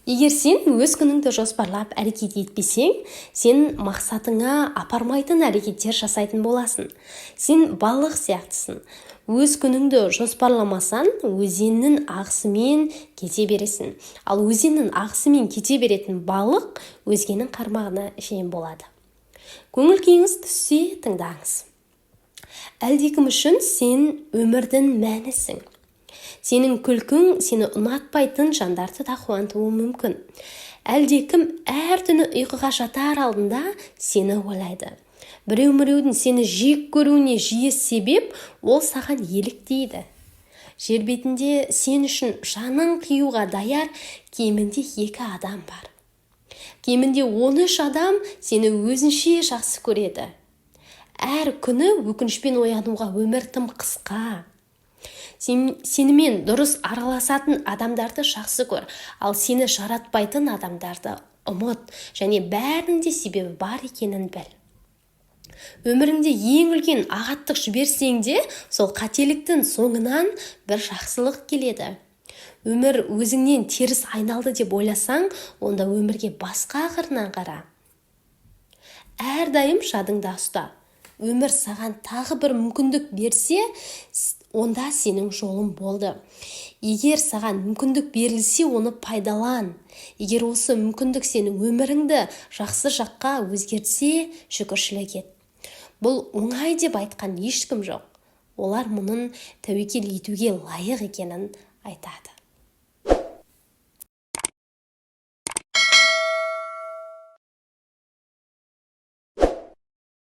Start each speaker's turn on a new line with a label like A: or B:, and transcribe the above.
A: Егер сен өз күніңді жоспарлап әрекет етпесең, сен мақсатыңа апармайтын әрекеттер жасайтын боласың. Сен балық сияқтысың. Өз күніңді жоспарламасаң, өзеннің ағысымен кете бересің. Ал өзеннің ағысымен кете беретін балық өзгенің қармағына жем болады. Көңіл күйіңіз түссе, тыңдаңыз. Әлдекім үшін сен өмірдің мәнісің. Сенің күлкің сені ұнатпайтын жандарды да қуантуы мүмкін. Әлдекім әр түні ұйқыға жатар алдында сені ойлайды. Біреу-міреудің сені жек көруіне жиі себеп ол саған еліктейді. Жер бетінде сен үшін жанын қиюға даяр кемінде 2 адам бар. Кемінде 13 адам сені өзінше жақсы көреді. Әр күні өкінішпен оянуға өмір тым қысқа. Сенімен дұрыс араласатын адамдарды жақсы көр, ал сені жаратпайтын адамдарды ұмыт, және бәрінде себебі бар екенін біл. Өміріңде ең үлкен ағаттық жіберсең де, сол қателіктің соңынан бір жақсылық келеді. Өмір өзіңнен теріс айналды деп ойласаң, онда өмірге басқа қырынан қара. Әрдайым жадыңда ұста. Өмір саған тағы бір мүмкіндік берсе, онда сенің жолың болды. Егер саған мүмкіндік берілсе, оны пайдалан. Егер осы мүмкіндік сенің өміріңді жақсы жаққа өзгертсе, шүкіршілік ет. Бұл оңай деп айтқан ешкім жоқ. Олар мұның тәуекел етуге лайық екенін айтады.